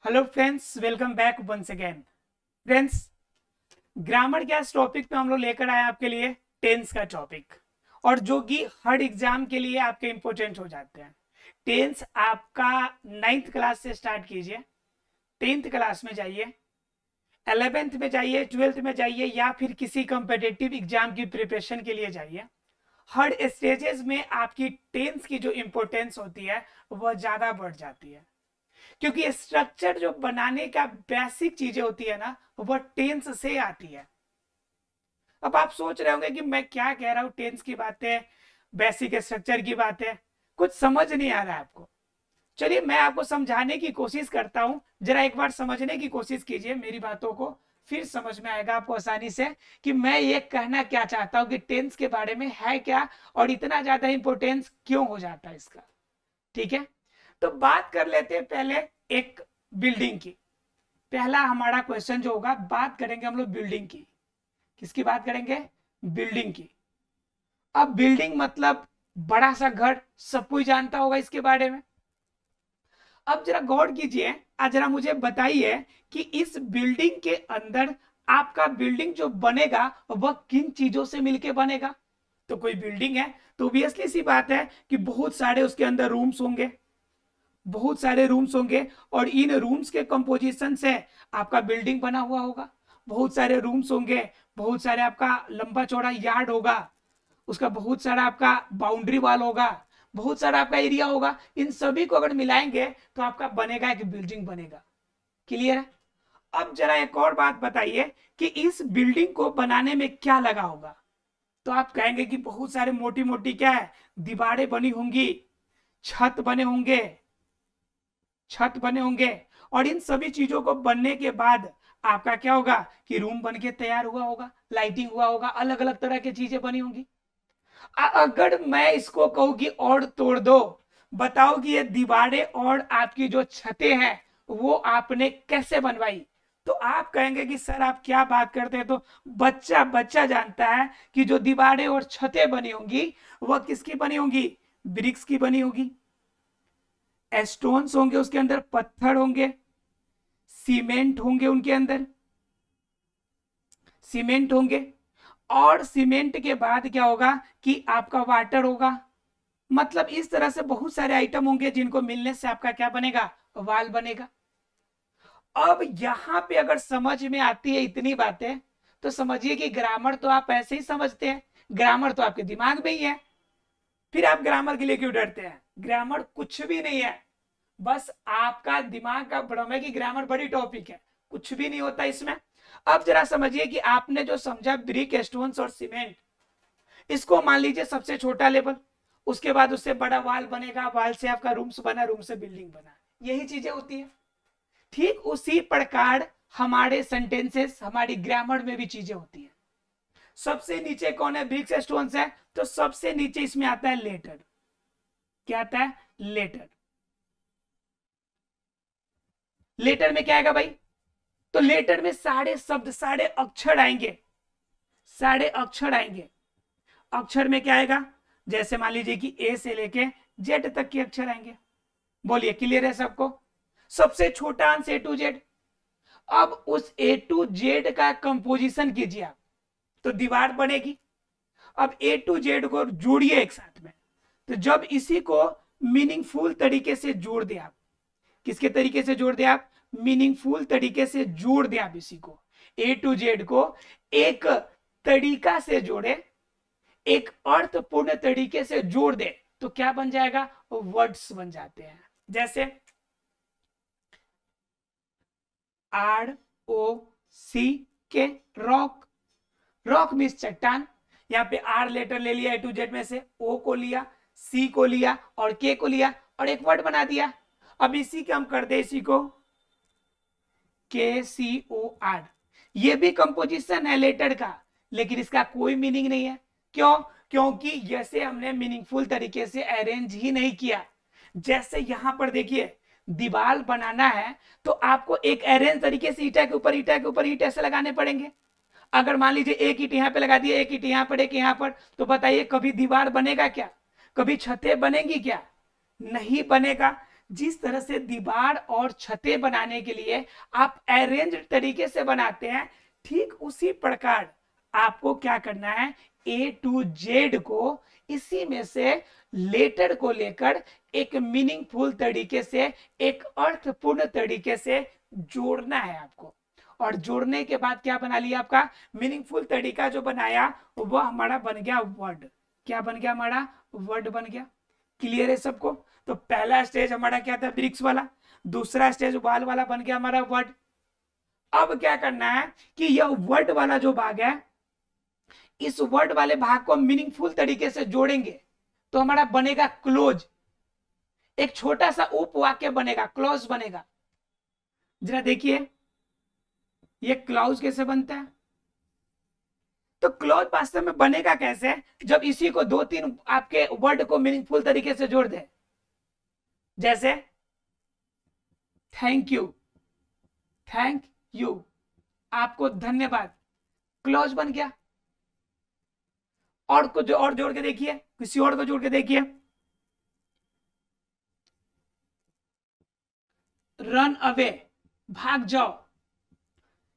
Hello friends, welcome back once again. Friends, grammar के इस topic पे हम लोग लेकर आए आपके लिए टेंस का टॉपिक, और जो कि हर एग्जाम के लिए आपके इंपॉर्टेंट हो जाते हैं। टेंस आपका 9th क्लास से स्टार्ट कीजिए, 10th क्लास में जाइए, 11th में जाइए, 12th में जाइए, या फिर किसी कंपिटिटिव एग्जाम की प्रिपरेशन के लिए जाइए। हर स्टेजेस में आपकी टेंस की जो इंपॉर्टेंस होती है वह ज्यादा बढ़ जाती है, क्योंकि स्ट्रक्चर जो बनाने का बेसिक चीजें होती है ना, वह टेंस से आती है। अब आप सोच रहे होंगे कि मैं क्या कह रहा हूं, टेंस की बातें, बेसिक स्ट्रक्चर की बातें, कुछ समझ नहीं आ रहा है आपको। चलिए मैं आपको समझाने की कोशिश करता हूं, जरा एक बार समझने की कोशिश कीजिए मेरी बातों को, फिर समझ में आएगा आपको आसानी से कि मैं ये कहना क्या चाहता हूं कि टेंस के बारे में है क्या और इतना ज्यादा इंपॉर्टेंस क्यों हो जाता है इसका। ठीक है, तो बात कर लेते हैं पहले एक बिल्डिंग की। पहला हमारा क्वेश्चन जो होगा, बात करेंगे हम लोग बिल्डिंग की। किसकी बात करेंगे? बिल्डिंग की। अब बिल्डिंग मतलब बड़ा सा घर, सब कोई जानता होगा इसके बारे में। अब जरा गौर कीजिए, आज जरा मुझे बताइए कि इस बिल्डिंग के अंदर आपका बिल्डिंग जो बनेगा वह किन चीजों से मिलके बनेगा। तो कोई बिल्डिंग है तो ऑब्वियसली सी बात है कि बहुत सारे उसके अंदर रूम्स होंगे, बहुत सारे रूम्स होंगे, और इन रूम्स के कंपोजिशन से आपका बिल्डिंग बना हुआ होगा। बहुत सारे रूम्स होंगे, बहुत सारे आपका लंबा चौड़ा यार्ड होगा, उसका बहुत सारा आपका बाउंड्री वॉल होगा, बहुत सारा आपका एरिया होगा। इन सभी को अगर मिलाएंगे तो आपका बनेगा एक बिल्डिंग बनेगा। क्लियर है? अब जरा एक और बात बताइए कि इस बिल्डिंग को बनाने में क्या लगा होगा। तो आप कहेंगे कि बहुत सारे मोटी मोटी क्या है, दीवारें बनी होंगी, छत बने होंगे, छत बने होंगे, और इन सभी चीजों को बनने के बाद आपका क्या होगा कि रूम बन के तैयार हुआ होगा, लाइटिंग हुआ होगा, अलग अलग तरह की चीजें बनी होंगी। अगर मैं इसको कहूं कि और तोड़ दो, बताओ कि ये दीवारें और आपकी जो छतें हैं वो आपने कैसे बनवाई। तो आप कहेंगे कि सर आप क्या बात करते हैं। तो बच्चा बच्चा जानता है कि जो दीवारें और छतें बनी होंगी वह किसकी बनी होंगी? ब्रिक्स की बनी होगी, स्टोन्स होंगे उसके अंदर, पत्थर होंगे, सीमेंट होंगे उनके अंदर, सीमेंट होंगे। और सीमेंट के बाद क्या होगा कि आपका वाटर होगा। मतलब इस तरह से बहुत सारे आइटम होंगे जिनको मिलने से आपका क्या बनेगा? वाल बनेगा। अब यहां पे अगर समझ में आती है इतनी बातें, तो समझिए कि ग्रामर तो आप ऐसे ही समझते हैं, ग्रामर तो आपके दिमाग में ही है। फिर आप ग्रामर के लिए क्यों डरते हैं? ग्रामर कुछ भी नहीं है, बस आपका दिमाग का भ्रम है कि ग्रामर बड़ी टॉपिक है। कुछ भी नहीं होता इसमें। अब जरा समझिए कि आपने जो समझा ब्रिक, स्टोन्स और सीमेंट, इसको मान लीजिए सबसे छोटा लेवल, उसके बाद उससे बड़ा वाल बनेगा, वाल से आपका रूम्स बना, रूम से बिल्डिंग बना। यही चीजें होती है। ठीक उसी प्रकार हमारे सेंटेंसेस, हमारी ग्रामर में भी चीजें होती है। सबसे नीचे कौन है? ब्रिक्स, स्टोन्स है, तो सबसे नीचे इसमें आता है लेटर। क्या आता है? लेटर। लेटर में क्या आएगा भाई? तो लेटर में सारे शब्द, सारे अक्षर आएंगे, सारे अक्षर आएंगे। अक्षर में क्या आएगा? जैसे मान लीजिए कि ए से लेके जेड तक के अक्षर आएंगे। बोलिए, क्लियर है सबको? सबसे छोटा अंश ए टू जेड। अब उस ए टू जेड का कंपोजिशन कीजिए आप, तो दीवार बनेगी। अब ए टू जेड को जोड़िए एक साथ में, तो जब इसी को मीनिंगफुल तरीके से जोड़ दे आप, किसके तरीके से जोड़ दे आप? मीनिंगफुल तरीके से जोड़ दे आप इसी को, ए टू जेड को एक तरीका से जोड़े, एक अर्थपूर्ण तरीके से जोड़ दे, तो क्या बन जाएगा? वर्ड्स बन जाते हैं। जैसे ROC, रॉक। रॉक मीन्स चट्टान। यहाँ पे आर लेटर ले लिया ए टू जेड में से, ओ को लिया, सी को लिया और के को लिया, और एक वर्ड बना दिया। अब इसी के हम कर दे, इसी को KCOR। ये भी कंपोजिशन है लेटर का, लेकिन इसका कोई मीनिंग नहीं है। क्यों? क्योंकि जैसे हमने मीनिंगफुल तरीके से अरेंज ही नहीं किया। जैसे यहां पर देखिए, दीवार बनाना है तो आपको एक अरेंज तरीके से ईटा के ऊपर ईटा के ऊपर ईट ऐसे लगाने पड़ेंगे। अगर मान लीजिए एक ईट यहां पे लगा दिया, एक ईट यहां पर, एक यहां पर, तो बताइए कभी दीवार बनेगा क्या? कभी छतें बनेंगी क्या? नहीं बनेगा। जिस तरह से दीवार और छतें बनाने के लिए आप अरेंज तरीके से बनाते हैं, ठीक उसी प्रकार आपको क्या करना है, A to Z को इसी में से लेटर को लेकर एक मीनिंगफुल तरीके से, एक अर्थपूर्ण तरीके से जोड़ना है आपको। और जोड़ने के बाद क्या बना लिया, आपका मीनिंगफुल तरीका जो बनाया वह हमारा बन गया वर्ड। क्या बन गया, हमारा वर्ड बन गया। क्लियर है सबको? तो पहला स्टेज हमारा क्या था, ब्रिक्स वाला। दूसरा स्टेज वॉल वाला बन गया हमारा वर्ड। अब क्या करना है कि यह वर्ड वाला जो भाग है, इस वर्ड वाले भाग को मीनिंगफुल तरीके से जोड़ेंगे तो हमारा बनेगा क्लोज। एक छोटा सा उपवाक्य बनेगा, क्लोज बनेगा। जरा देखिए ये क्लॉज कैसे बनता है। तो क्लॉज वास्तव में बनेगा कैसे, जब इसी को दो तीन आपके वर्ड को मीनिंगफुल तरीके से जोड़ दे। जैसे थैंक यू, थैंक यू, आपको धन्यवाद, क्लॉज बन गया। और कुछ और जोड़ के देखिए, किसी और को जोड़ के देखिए, रन अवे, भाग जाओ,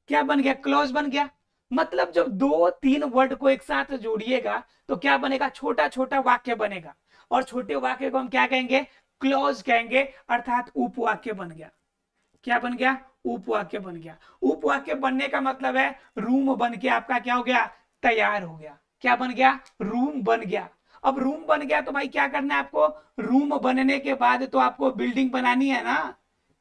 क्या बन गया, क्लॉज बन गया। मतलब जब दो तीन वर्ड को एक साथ जोड़िएगा तो क्या बनेगा, छोटा छोटा वाक्य बनेगा। और छोटे वाक्य को हम क्या कहेंगे, क्लॉज कहेंगे, अर्थात उपवाक्य बन गया। क्या बन गया, उपवाक्य बन गया। उपवाक्य बनने का मतलब है रूम बन के आपका क्या हो गया, तैयार हो गया। क्या बन गया, रूम बन गया। अब रूम बन गया तो भाई क्या करना है आपको, रूम बनने के बाद तो आपको बिल्डिंग बनानी है ना।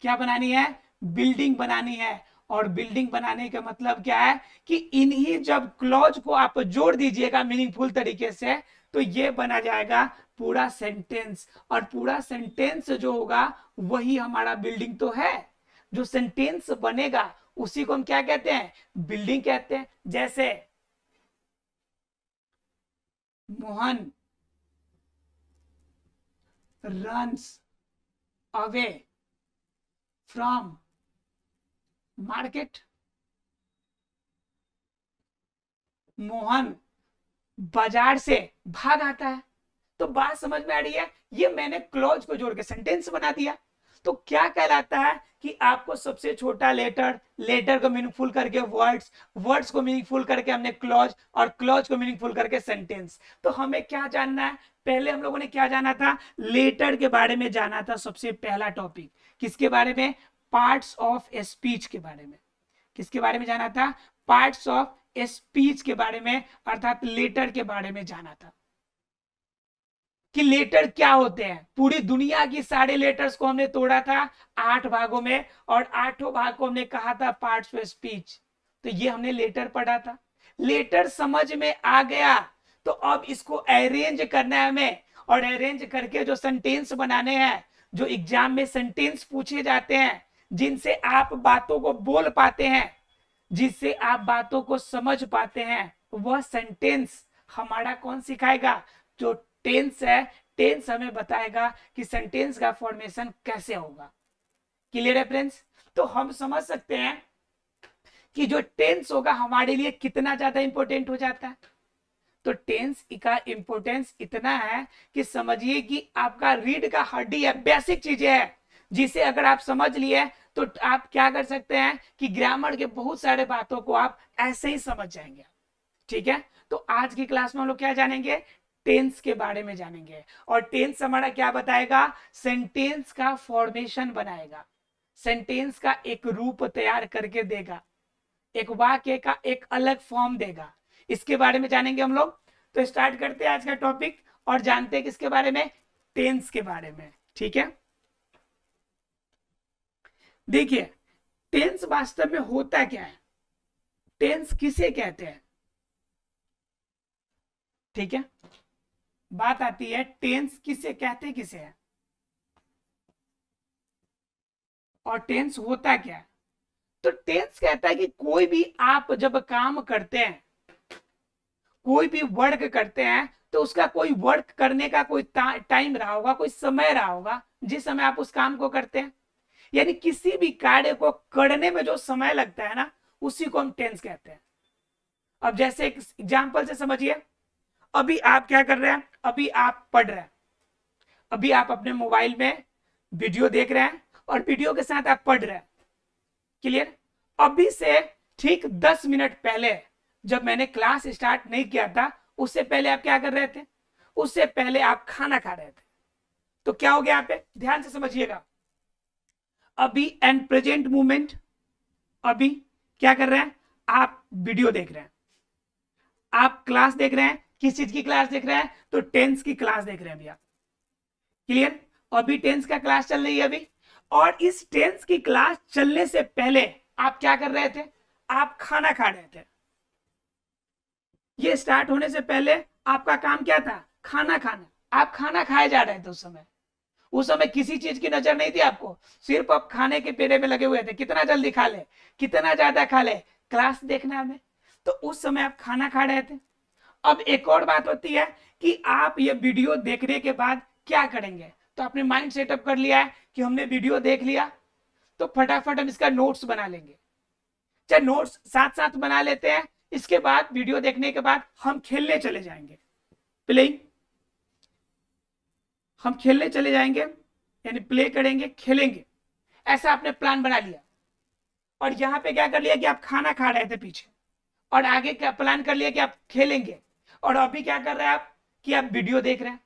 क्या बनानी है, बिल्डिंग बनानी है। और बिल्डिंग बनाने का मतलब क्या है कि इन्हीं जब क्लॉज को आप जोड़ दीजिएगा मीनिंगफुल तरीके से तो ये बना जाएगा पूरा सेंटेंस। और पूरा सेंटेंस जो होगा वही हमारा बिल्डिंग तो है। जो सेंटेंस बनेगा उसी को हम क्या कहते हैं, बिल्डिंग कहते हैं। जैसे Mohan runs away from market. Mohan बाजार से भाग आता है। तो बात समझ में आ रही है, ये मैंने क्लॉज को जोड़ के सेंटेंस बना दिया। तो क्या कहलाता है कि आपको सबसे छोटा लेटर, लेटर को मीनिंगफुल करके वर्ड्स, वर्ड्स को मीनिंगफुल करके हमने क्लॉज, और क्लॉज को मीनिंगफुल करके सेंटेंस। तो हमें क्या जानना है, पहले हम लोगों ने क्या जाना था, लेटर के बारे में जाना था। सबसे पहला टॉपिक किसके बारे में, पार्ट्स ऑफ स्पीच के बारे में। किसके बारे में जाना था, पार्ट्स ऑफ स्पीच के बारे में, अर्थात लेटर के बारे में जाना था कि लेटर क्या होते हैं। पूरी दुनिया की सारे लेटर्स को हमने तोड़ा था 8 भागों में, और 8 भाग को हमने कहा था पार्ट्स ऑफ स्पीच। तो ये हमने लेटर पढ़ा था। लेटर समझ में आ गया तो अब इसको अरेंज करना है हमें, और अरेंज करके जो सेंटेंस बनाने हैं, जो एग्जाम में सेंटेंस पूछे जाते हैं, जिनसे आप बातों को बोल पाते हैं, जिससे आप बातों को समझ पाते हैं, वह सेंटेंस हमारा कौन सिखाएगा, जो टेंस है। टेंस हमें बताएगा कि सेंटेंस का फॉर्मेशन कैसे होगा। क्लियर है फ्रेंड्स? तो हम समझ सकते हैं कि जो टेंस होगा हमारे लिए कितना ज्यादा इंपॉर्टेंट हो जाता है। तो टेंस का इंपॉर्टेंस इतना है कि समझिए कि आपका रीढ़ का हड्डी है, बेसिक चीजें है, जिसे अगर आप समझ लिए तो आप क्या कर सकते हैं कि ग्रामर के बहुत सारे बातों को आप ऐसे ही समझ जाएंगे। ठीक है, तो आज की क्लास में हम लोग क्या जानेंगे, टेंस के बारे में जानेंगे। और टेंस हमारा क्या बताएगा, सेंटेंस का फॉर्मेशन बनाएगा, सेंटेंस का एक रूप तैयार करके देगा, एक वाक्य का एक अलग फॉर्म देगा। इसके बारे में जानेंगे हम लोग। तो स्टार्ट करते हैं आज का टॉपिक और जानते हैं किसके बारे में, टेंस के बारे में। ठीक है, देखिए टेंस वास्तव में होता क्या है, टेंस किसे कहते हैं। ठीक है, बात आती है टेंस किसे कहते, किसे है, और टेंस होता क्या है। तो टेंस कहता है कि कोई भी आप जब काम करते हैं, कोई भी वर्क करते हैं, तो उसका कोई वर्क करने का कोई टाइम रहा होगा, कोई समय रहा होगा जिस समय आप उस काम को करते हैं। यानी किसी भी कार्य को करने में जो समय लगता है ना, उसी को हम टेंस कहते हैं। अब जैसे एक एग्जांपल से समझिए, अभी आप क्या कर रहे हैं, अभी आप पढ़ रहे हैं, अभी आप अपने मोबाइल में वीडियो देख रहे हैं और वीडियो के साथ आप पढ़ रहे हैं। क्लियर? अभी से ठीक 10 मिनट पहले जब मैंने क्लास स्टार्ट नहीं किया था, उससे पहले आप क्या कर रहे थे? उससे पहले आप खाना खा रहे थे। तो क्या हो गया यहाँ पे? ध्यान से समझिएगा। अभी एंड प्रेजेंट मूवमेंट, अभी क्या कर रहे हैं? आप वीडियो देख रहे हैं, आप क्लास देख रहे हैं। किस चीज की क्लास देख रहे हैं? तो टेंस की क्लास देख रहे हैं भैया। क्लियर? अभी टेंस का क्लास चल रही है अभी, और इस टेंस की क्लास चलने से पहले आप क्या कर रहे थे? आप खाना खा रहे थे। ये स्टार्ट होने से पहले आपका काम क्या था? खाना खाना। आप खाना खाए जा रहे थे उस समय किसी चीज की नजर नहीं थी आपको, सिर्फ आप खाने के पेड़े में लगे हुए थे। कितना जल्दी खा ले, कितना ज्यादा खा ले, क्लास देखना है हमें। तो उस समय आप खाना खा रहे थे। अब एक और बात होती है कि आप ये वीडियो देखने के बाद क्या करेंगे। तो आपने माइंड सेटअप कर लिया है कि हमने वीडियो देख लिया, तो फटाफट हम इसका नोट्स बना लेंगे। चाहे नोट्स साथ साथ बना लेते हैं, इसके बाद वीडियो देखने के बाद हम खेलने चले जाएंगे। प्लेइंग, हम खेलने चले जाएंगे, यानी प्ले करेंगे, खेलेंगे। ऐसा आपने प्लान बना लिया, और यहां पे क्या कर लिया कि आप खाना खा रहे थे पीछे, और आगे क्या प्लान कर लिया कि आप खेलेंगे। और अभी क्या कर रहे हैं आप? कि आप वीडियो देख रहे हैं।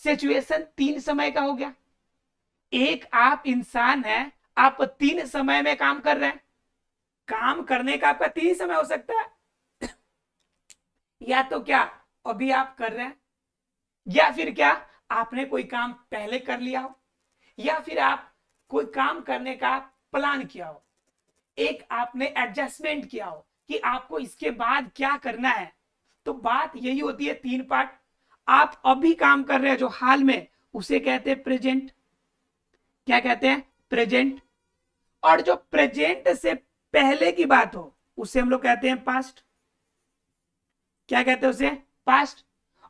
सिचुएशन 3 समय का हो गया। एक आप इंसान है, आप 3 समय में काम कर रहे हैं। काम करने का आपका 3 समय हो सकता है। या तो क्या अभी आप कर रहे हैं, या फिर क्या आपने कोई काम पहले कर लिया हो, या फिर आप कोई काम करने का प्लान किया हो, एक आपने एडजस्टमेंट किया हो कि आपको इसके बाद क्या करना है। तो बात यही होती है, 3 पार्ट। आप अभी काम कर रहे हैं जो हाल में, उसे कहते हैं प्रेजेंट। क्या कहते हैं? प्रेजेंट। और जो प्रेजेंट से पहले की बात हो उसे हम लोग कहते हैं पास्ट। क्या कहते हैं उसे? पास्ट।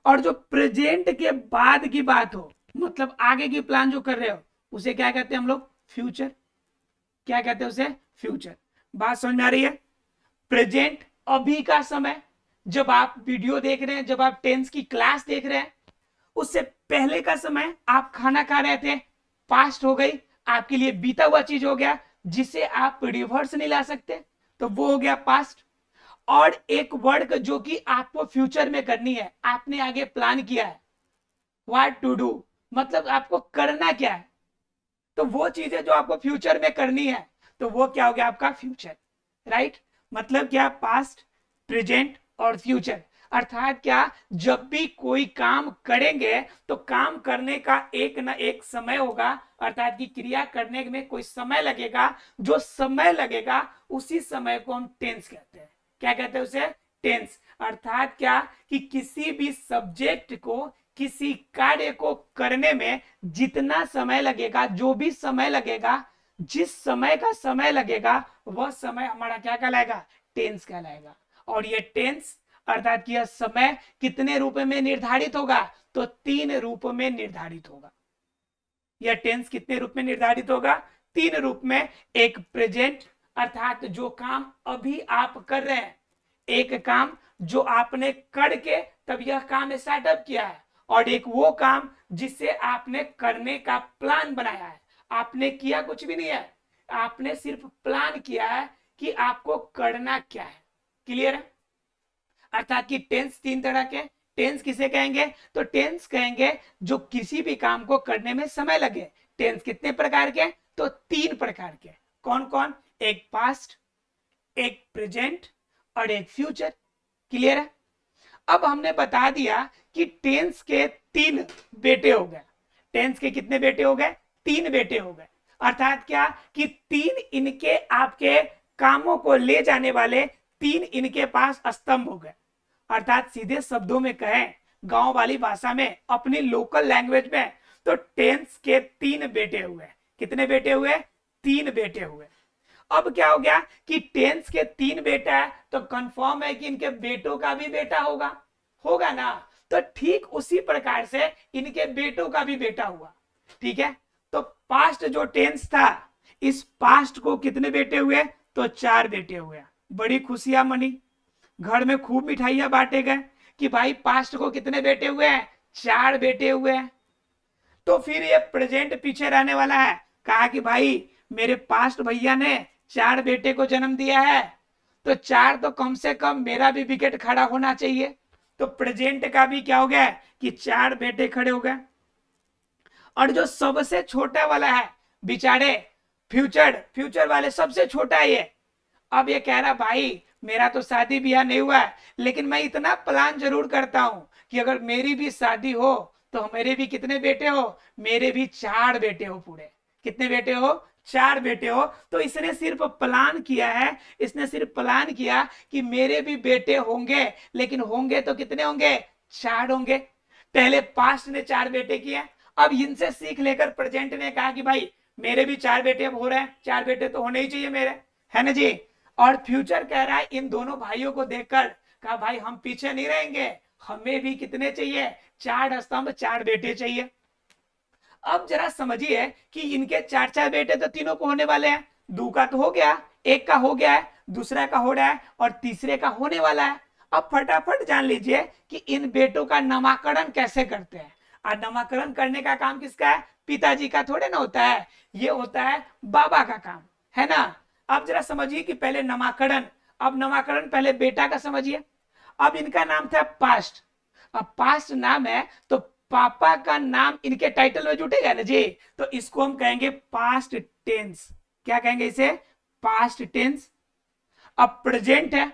और जो प्रेजेंट के बाद की बात हो, मतलब आगे की प्लान जो कर रहे हो, उसे क्या कहते हैं हम लोग? फ्यूचर। क्या कहते हैं उसे? फ्यूचर। बात समझ में आ रही है? प्रेजेंट अभी का समय, जब आप वीडियो देख रहे हैं, जब आप टेंस की क्लास देख रहे हैं, उससे पहले का समय आप खाना खा रहे थे, पास्ट हो गई, आपके लिए बीता हुआ चीज हो गया, जिसे आप रिवर्स नहीं ला सकते, तो वो हो गया पास्ट। और एक वर्क जो कि आपको फ्यूचर में करनी है, आपने आगे प्लान किया है, व्हाट टू डू, मतलब आपको करना क्या है, तो वो चीजें जो आपको फ्यूचर में करनी है, तो वो क्या हो गया? आपका फ्यूचर। राइट? मतलब क्या? पास्ट, प्रेजेंट और फ्यूचर। अर्थात क्या, जब भी कोई काम करेंगे तो काम करने का एक ना एक समय होगा, अर्थात की क्रिया करने में कोई समय लगेगा। जो समय लगेगा उसी समय को हम टेंस कहते हैं। क्या कहते हैं उसे? टेंस। अर्थात क्या कि किसी भी सब्जेक्ट को, किसी कार्य को करने में जितना समय लगेगा, जो भी समय लगेगा, जिस समय का समय लगेगा, वह समय हमारा क्या कहलाएगा? टेंस कहलाएगा। और ये टेंस अर्थात कि यह समय कितने रूप में निर्धारित होगा? तो 3 रूप में निर्धारित होगा। यह टेंस कितने रूप में निर्धारित होगा? 3 रूप में। एक प्रेजेंट, अर्थात जो काम अभी आप कर रहे हैं, एक काम जो आपने करके तब यह काम स्टार्टअप किया है, और एक वो काम जिसे आपने करने का प्लान बनाया है। आपने किया कुछ भी नहीं है, आपने सिर्फ प्लान किया है कि आपको करना क्या है। क्लियर है? अर्थात कि टेंस 3 तरह के। टेंस किसे कहेंगे? तो टेंस कहेंगे जो किसी भी काम को करने में समय लगे। टेंस कितने प्रकार के? तो 3 प्रकार के। कौन कौन? एक पास्ट, एक प्रेजेंट और एक फ्यूचर। क्लियर है? अब हमने बता दिया कि टेंस के 3 बेटे हो गए। टेंस के कितने बेटे हो गए? 3 बेटे हो गए। अर्थात क्या कि 3 इनके आपके कामों को ले जाने वाले 3 इनके पास स्तंभ हो गए। अर्थात सीधे शब्दों में कहें, गांव वाली भाषा में, अपनी लोकल लैंग्वेज में, तो टेंस के 3 बेटे हुए। कितने बेटे हुए? 3 बेटे हुए। अब क्या हो गया कि टेंस के 3 बेटा है, तो कंफर्म है कि इनके बेटों का भी बेटा होगा, होगा ना? तो ठीक उसी प्रकार से इनके बेटों का भी बेटा हुआ। ठीक है? तो पास्ट जो टेंस था, इस पास्ट को कितने बेटे हुए? तो 4 बेटे हुए। बड़ी खुशियां मनी, घर में खूब मिठाइयां बांटे गए कि भाई पास्ट को कितने बेटे हुए हैं? 4 बेटे हुए हैं। तो फिर ये प्रेजेंट पीछे रहने वाला है। कहा कि भाई मेरे पास्ट भैया ने 4 बेटे को जन्म दिया है, तो 4 तो कम से कम मेरा भी विकेट खड़ा होना चाहिए। तो प्रेजेंट का भी क्या हो गया कि 4 बेटे खड़े हो गए। और जो सबसे छोटा वाला है बेचारे फ्यूचर वाले सबसे छोटा है ये। अब ये कह रहा भाई मेरा तो शादी ब्याह नहीं हुआ है, लेकिन मैं इतना प्लान जरूर करता हूं कि अगर मेरी भी शादी हो तो मेरे भी कितने बेटे हो, मेरे भी 4 बेटे हो पूरे। कितने बेटे हो? 4 बेटे हो। तो इसने सिर्फ प्लान किया है, इसने सिर्फ प्लान किया कि मेरे भी बेटे होंगे, लेकिन होंगे तो कितने होंगे? 4 होंगे। पहले पास्ट ने 4 बेटे किए, अब इनसे सीख लेकर प्रेजेंट ने कहा कि भाई मेरे भी 4 बेटे अब हो रहे हैं, 4 बेटे तो होने ही चाहिए मेरे, है ना जी। और फ्यूचर कह रहा है इन दोनों भाइयों को देखकर, कहा भाई हम पीछे नहीं रहेंगे, हमें भी कितने चाहिए? 4 स्तंभ, 4 बेटे चाहिए। अब जरा समझिए कि इनके 4 बेटे तो तीनों को होने वाले हैं। 2 का तो हो गया, 1 का हो गया है, दूसरा का हो रहा है और तीसरे का होने वाला है। अब फटाफट जान लीजिए कि इन बेटों का नामकरण कैसे करते हैं। और नामकरण करने का काम किसका है? पिताजी का थोड़े ना होता है, ये होता है बाबा का काम, है ना। अब जरा समझिए कि पहले नामकरण, अब नामकरण पहले बेटा का समझिए। अब इनका नाम था पास्ट, अब पास्ट नाम है तो पापा का नाम इनके टाइटल में जुटेगा ना जी, तो इसको हम कहेंगे पास्ट टेंस। क्या कहेंगे इसे? Past tense. अब प्रेजेंट है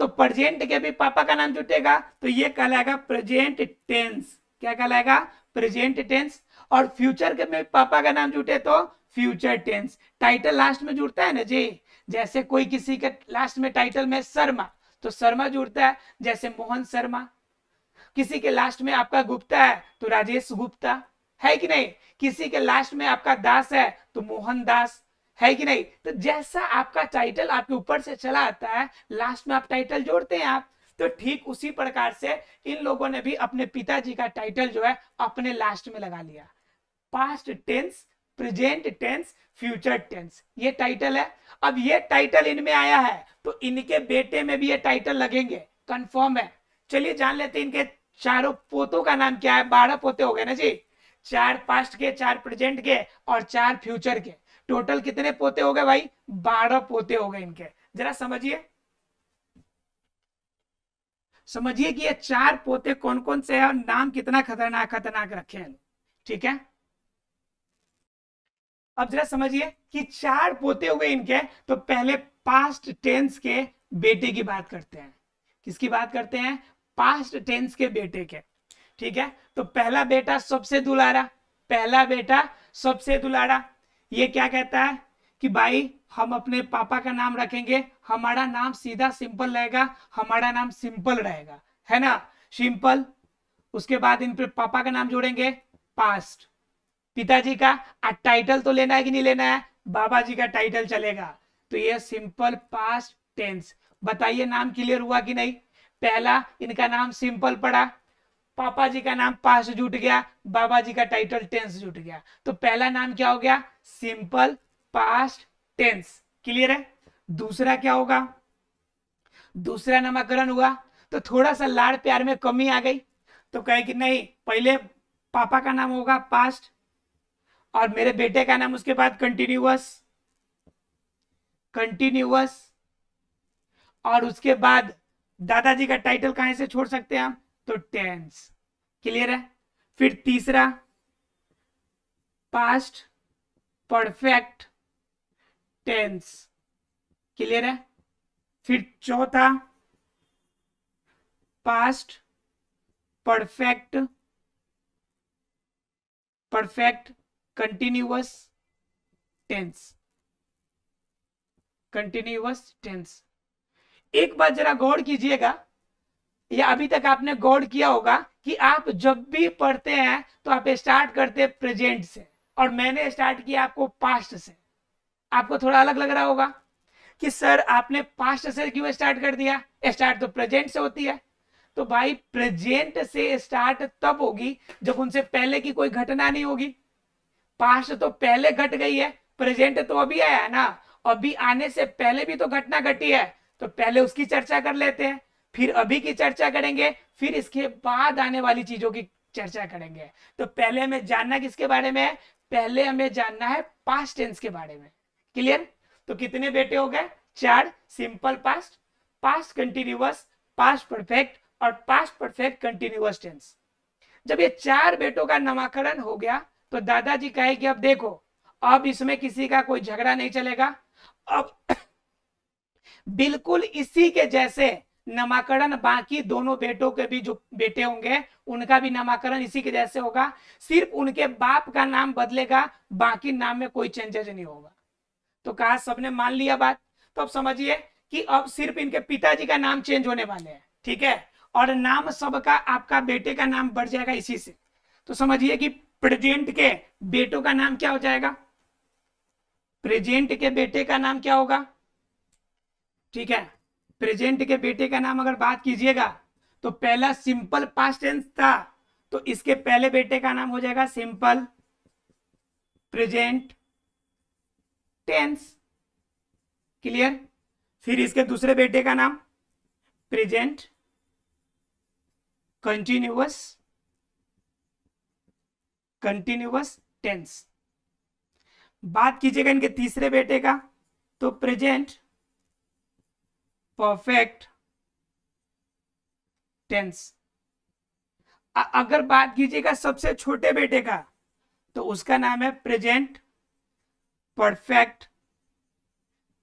तो प्रेजेंट के भी पापा का नाम जुटेगा, तो ये कहलाएगा प्रेजेंट टेंस। क्या कहलाएगा? Present tense. और फ्यूचर के में पापा का नाम जुटे तो फ्यूचर टेंस। टाइटल लास्ट में जुड़ता है ना जी, जैसे कोई किसी के लास्ट में टाइटल में शर्मा तो शर्मा जुड़ता है, जैसे मोहन शर्मा। किसी के लास्ट में आपका गुप्ता है तो राजेश गुप्ता, है कि नहीं। किसी के लास्ट में आपका दास है तो मोहन दास, है कि नहीं। तो जैसा आपका टाइटल आपके ऊपर से चला आता है, लास्ट में आप टाइटल जोड़ते हैं आप, तो ठीक उसी प्रकार से इन लोगों ने भी अपने पिताजी का टाइटल जो है अपने लास्ट में लगा लिया। Past tense, present tense, future tense, ये टाइटल है। अब ये टाइटल इनमें आया है तो इनके बेटे में भी ये टाइटल लगेंगे, कंफर्म है। चलिए जान लेते हैं इनके चारों पोतों का नाम क्या है। 12 पोते हो गए ना जी, 4 पास्ट के, 4 प्रेजेंट के और 4 फ्यूचर के। टोटल कितने पोते हो गए भाई? 12 पोते हो गए इनके। जरा समझिए कि ये 4 पोते कौन कौन से हैं और नाम कितना खतरनाक खतरनाक रखे हैं। ठीक है, अब जरा समझिए कि 4 पोते हो गए इनके, तो पहले पास्ट टेंस के बेटे की बात करते हैं। किसकी बात करते हैं? पास्ट टेंस के बेटे के। ठीक है, तो पहला बेटा सबसे दुलारा, पहला बेटा सबसे दुलारा, ये क्या कहता है कि भाई हम अपने पापा का नाम रखेंगे, हमारा नाम सीधा सिंपल रहेगा, हमारा नाम सिंपल रहेगा, है ना, सिंपल। उसके बाद इन पे पापा का नाम जोड़ेंगे, पास्ट। पिताजी का टाइटल तो लेना है कि नहीं लेना है? बाबा जी का टाइटल चलेगा, तो ये सिंपल पास्ट टेंस। बताइए नाम क्लियर हुआ कि नहीं? पहला इनका नाम सिंपल पड़ा, पापा जी का नाम पास्ट जुट गया, बाबा जी का टाइटल टेंस जुट गया, तो पहला नाम क्या हो गया? Simple past tense. क्लियर है? दूसरा क्या होगा? दूसरा नामकरण हुआ तो थोड़ा सा लाड़ प्यार में कमी आ गई, तो कहे कि नहीं पहले पापा का नाम होगा पास्ट और मेरे बेटे का नाम उसके बाद कंटिन्यूअस, और उसके बाद दादाजी का टाइटल कहां से छोड़ सकते हैं हम? तो टेंस। क्लियर है? फिर तीसरा पास्ट परफेक्ट टेंस। क्लियर है? फिर चौथा पास्ट परफेक्ट कंटिन्यूअस टेंस। एक बात जरा गौर कीजिएगा, या अभी तक आपने गौर किया होगा कि आप जब भी पढ़ते हैं तो आप स्टार्ट करते हैं प्रेजेंट से, और मैंने स्टार्ट किया आपको पास्ट से। आपको थोड़ा अलग लग रहा होगा कि सर आपने पास्ट से क्यों स्टार्ट कर दिया? स्टार्ट तो प्रेजेंट से होती है। तो भाई प्रेजेंट से स्टार्ट तब होगी जब उनसे पहले की कोई घटना नहीं होगी। पास्ट तो पहले घट गई है, प्रेजेंट तो अभी आया है ना, अभी आने से पहले भी तो घटना घटी है, तो पहले उसकी चर्चा कर लेते हैं, फिर अभी की चर्चा करेंगे, फिर इसके बाद आने वाली चीजों की चर्चा करेंगे। तो पहले हमें जानना किसके बारे में है, पहले हमें जानना है पास्ट टेंस के बारे में। क्लियर? तो कितने बेटे हो गए, 4। Simple past, past continuous, past perfect और पास्ट परफेक्ट कंटिन्यूअस टेंस। जब ये 4 बेटों का नामकरण हो गया तो दादाजी कहे कि अब देखो, अब इसमें किसी का कोई झगड़ा नहीं चलेगा, अब बिल्कुल इसी के जैसे नामकरण बाकी दोनों बेटों के भी जो बेटे होंगे उनका भी नामकरण इसी के जैसे होगा, सिर्फ उनके बाप का नाम बदलेगा, बाकी नाम में कोई चेंजेस नहीं होगा। तो कहा सबने मान लिया बात। तो अब समझिए कि अब सिर्फ इनके पिताजी का नाम चेंज होने वाले हैं, ठीक है, और नाम सबका आपका बेटे का नाम बढ़ जाएगा इसी से। तो समझिए कि प्रेजेंट के बेटों का नाम क्या हो जाएगा, प्रेजेंट के बेटे का नाम क्या होगा, ठीक है, प्रेजेंट के बेटे का नाम अगर बात कीजिएगा तो पहला सिंपल पास्ट टेंस था, तो इसके पहले बेटे का नाम हो जाएगा सिंपल प्रेजेंट टेंस। क्लियर? फिर इसके दूसरे बेटे का नाम प्रेजेंट कंटिन्यूअस टेंस। बात कीजिएगा इनके तीसरे बेटे का तो प्रेजेंट परफेक्ट टेंस। अगर बात कीजिएगा सबसे छोटे बेटे का तो उसका नाम है present perfect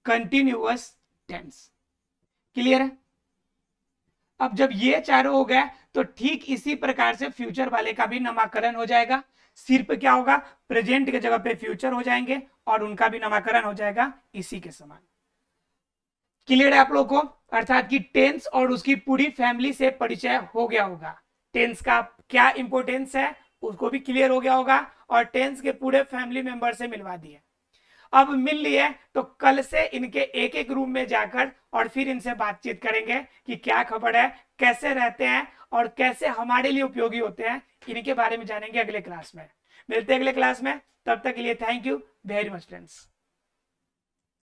continuous tense. Clear है? अब जब ये चारों हो गए तो ठीक इसी प्रकार से फ्यूचर वाले का भी नामकरण हो जाएगा, सिर्फ क्या होगा, प्रेजेंट के जगह पे फ्यूचर हो जाएंगे और उनका भी नामकरण हो जाएगा इसी के समान। क्लियर है आप लोग को? अर्थात कि टेंस और उसकी पूरी फैमिली से परिचय हो गया होगा, टेंस का क्या इंपॉर्टेंस है उसको भी क्लियर हो गया होगा और टेंस के पूरे फैमिली मेंबर से मिलवा दिए। अब मिल लिए तो कल से इनके एक एक रूम में जाकर और फिर इनसे बातचीत करेंगे कि क्या खबर है, कैसे रहते हैं और कैसे हमारे लिए उपयोगी होते हैं, इनके बारे में जानेंगे अगले क्लास में। मिलते हैं अगले क्लास में, तब तक के लिए thank you very much friends.